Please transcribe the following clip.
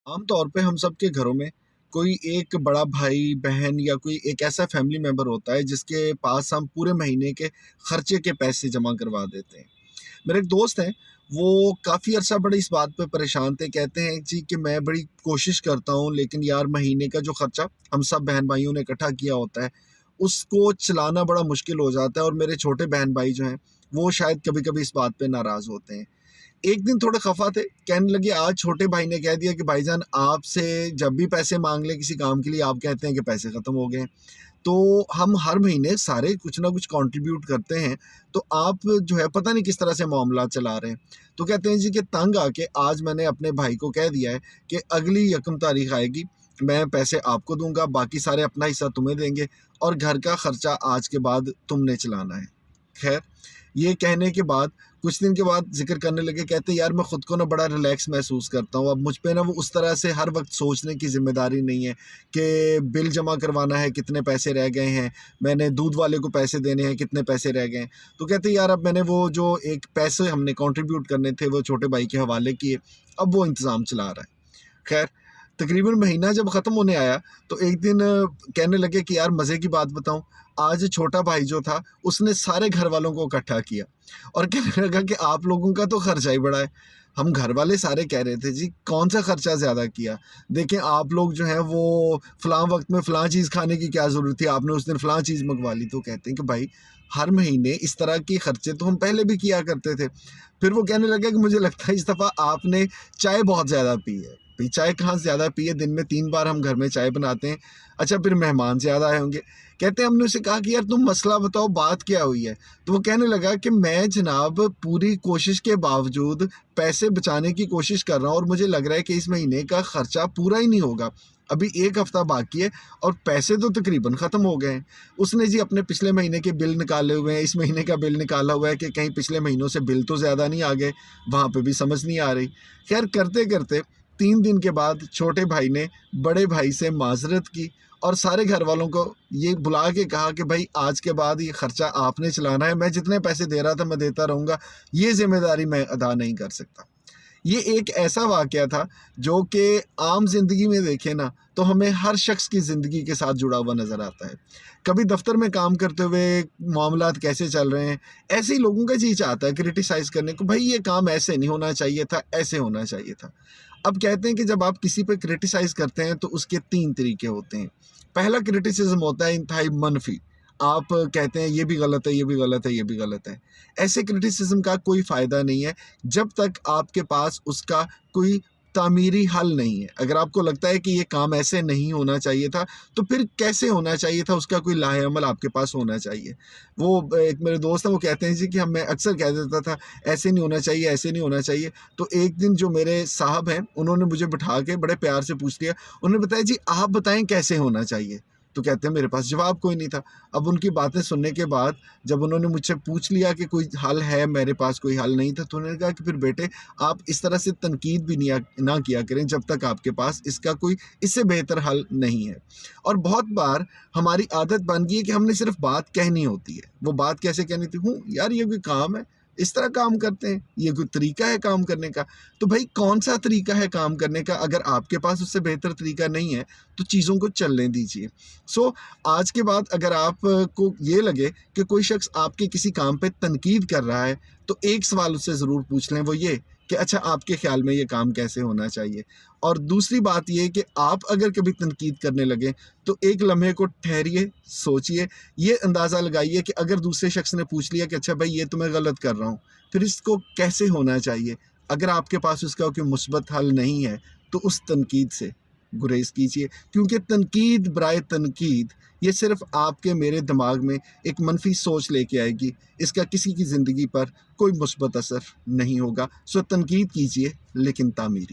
आम तौर पे हम सबके घरों में कोई एक बड़ा भाई बहन या कोई एक ऐसा फैमिली मेंबर होता है जिसके पास हम पूरे महीने के खर्चे के पैसे जमा करवा देते हैं। मेरे एक दोस्त हैं, वो काफ़ी अरसा बड़े इस बात पे परेशान थे। कहते हैं जी कि मैं बड़ी कोशिश करता हूँ, लेकिन यार महीने का जो खर्चा हम सब बहन भाइयों ने इकट्ठा किया होता है उसको चलाना बड़ा मुश्किल हो जाता है। और मेरे छोटे बहन भाई जो हैं वो शायद कभी कभी इस बात पे नाराज़ होते हैं। एक दिन थोड़े खफा थे, कहने लगे आज छोटे भाई ने कह दिया कि भाईजान आपसे जब भी पैसे मांग ले किसी काम के लिए आप कहते हैं कि पैसे ख़त्म हो गए हैं। तो हम हर महीने सारे कुछ ना कुछ कंट्रीब्यूट करते हैं, तो आप जो है पता नहीं किस तरह से मामला चला रहे हैं। तो कहते हैं जी कि तंग आके आज मैंने अपने भाई को कह दिया है कि अगली यकम तारीख आएगी, मैं पैसे आपको दूंगा, बाकी सारे अपना हिस्सा तुम्हें देंगे और घर का खर्चा आज के बाद तुमने चलाना है। खैर, ये कहने के बाद कुछ दिन के बाद ज़िक्र करने लगे, कहते यार मैं ख़ुद को ना बड़ा रिलैक्स महसूस करता हूँ। अब मुझ पे ना वो उस तरह से हर वक़्त सोचने की ज़िम्मेदारी नहीं है कि बिल जमा करवाना है, कितने पैसे रह गए हैं, मैंने दूध वाले को पैसे देने हैं, कितने पैसे रह गए हैं। तो कहते यार अब मैंने वो जो एक पैसे हमने कंट्रीब्यूट करने थे वो छोटे भाई के हवाले किए, अब वो इंतज़ाम चला रहा है। खैर, तकरीबन महीना जब ख़त्म होने आया तो एक दिन कहने लगे कि यार मज़े की बात बताऊँ, आज छोटा भाई जो था उसने सारे घर वालों को इकट्ठा किया और कहने लगा कि आप लोगों का तो खर्चा ही बड़ा है। हम घर वाले सारे कह रहे थे जी कौन सा खर्चा ज़्यादा किया? देखें आप लोग जो हैं वो फ़लाँ वक़्त में फ़लाँ चीज़ खाने की क्या ज़रूरत थी, आपने उस दिन फ़लाँ चीज़ मँगवा ली। तो कहते हैं कि भाई हर महीने इस तरह के खर्चे तो हम पहले भी किया करते थे। फिर वो कहने लगा कि मुझे लगता है इस दफ़ा आपने चाय बहुत ज़्यादा पी है। भई चाय कहाँ ज़्यादा पी है, दिन में 3 बार हम घर में चाय बनाते हैं। अच्छा फिर मेहमान ज़्यादा आए होंगे। कहते हैं हमने उससे कहा कि यार तुम मसला बताओ बात क्या हुई है? तो वो कहने लगा कि मैं जनाब पूरी कोशिश के बावजूद पैसे बचाने की कोशिश कर रहा हूँ और मुझे लग रहा है कि इस महीने का खर्चा पूरा ही नहीं होगा। अभी 1 हफ्ता बाकी है और पैसे तो तकरीबन ख़त्म हो गए हैं। उसने जी अपने पिछले महीने के बिल निकाले हुए हैं, इस महीने का बिल निकाला हुआ है कि कहीं पिछले महीनों से बिल तो ज़्यादा नहीं आ गए, वहाँ पे भी समझ नहीं आ रही। ख़ैर करते-करते 3 दिन के बाद छोटे भाई ने बड़े भाई से माज़रत की और सारे घर वालों को ये बुला के कहा कि भाई आज के बाद ये खर्चा आपने चलाना है, मैं जितने पैसे दे रहा था मैं देता रहूँगा, ये ज़िम्मेदारी मैं अदा नहीं कर सकता। ये एक ऐसा वाक़या था जो कि आम ज़िंदगी में देखें ना तो हमें हर शख्स की ज़िंदगी के साथ जुड़ा हुआ नज़र आता है। कभी दफ़्तर में काम करते हुए मामलात कैसे चल रहे हैं, ऐसे ही लोगों का जी चाहता है क्रिटिसाइज़ करने को, भाई ये काम ऐसे नहीं होना चाहिए था, ऐसे होना चाहिए था। अब कहते हैं कि जब आप किसी पे क्रिटिसाइज़ करते हैं तो उसके 3 तरीके होते हैं। पहला क्रिटिसिज़्म होता है इंतहाई मनफ़ी, आप कहते हैं ये भी गलत है, ये भी गलत है, ये भी गलत है। ऐसे क्रिटिसिज़्म का कोई फ़ायदा नहीं है जब तक आपके पास उसका कोई तामीरी हल नहीं है। अगर आपको लगता है कि ये काम ऐसे नहीं होना चाहिए था, तो फिर कैसे होना चाहिए था उसका कोई लाहे-अमल आपके पास होना चाहिए। वो एक मेरे दोस्त हैं वो कहते हैं जी कि मैं अक्सर कह देता था ऐसे नहीं होना चाहिए, ऐसे नहीं होना चाहिए। तो एक दिन जो मेरे साहब हैं उन्होंने मुझे बिठा के बड़े प्यार से पूछ लिया। उन्होंने बताया जी आप बताएँ कैसे होना चाहिए? तो कहते हैं मेरे पास जवाब कोई नहीं था। अब उनकी बातें सुनने के बाद जब उन्होंने मुझसे पूछ लिया कि कोई हल है, मेरे पास कोई हल नहीं था, तो उन्होंने कहा कि फिर बेटे आप इस तरह से तनकीद भी ना किया करें जब तक आपके पास इसका कोई इससे बेहतर हल नहीं है। और बहुत बार हमारी आदत बन गई है कि हमने सिर्फ़ बात कहनी होती है। वो बात कैसे कहनी थी, यार ये कोई काम है, इस तरह काम करते हैं, ये कोई तरीका है काम करने का। तो भाई कौन-सा तरीका है काम करने का, अगर आपके पास उससे बेहतर तरीका नहीं है, तो चीज़ों को चलने दीजिए। सो आज के बाद अगर आप को ये लगे कि कोई शख्स आपके किसी काम पे तनकीद कर रहा है, तो एक सवाल उससे ज़रूर पूछ लें, वो ये कि अच्छा आपके ख़्याल में ये काम कैसे होना चाहिए? और दूसरी बात ये कि आप अगर कभी तनकीद करने लगें, तो एक लम्हे को ठहरिए, सोचिए, ये अंदाज़ा लगाइए कि अगर दूसरे शख्स ने पूछ लिया कि अच्छा भाई ये तो मैं गलत कर रहा हूँ, फिर इसको कैसे होना चाहिए? अगर आपके पास उसका कोई मुस्बत हल नहीं है, तो उस तनकीद से गुरेज़ कीजिए, क्योंकि तनकीद बराए तनकीद ये सिर्फ़ आपके मेरे दिमाग में एक मनफ़ी सोच लेके आएगी, इसका किसी की ज़िंदगी पर कोई मुस्बत असर नहीं होगा। सो तनकीद कीजिए लेकिन तामीरी।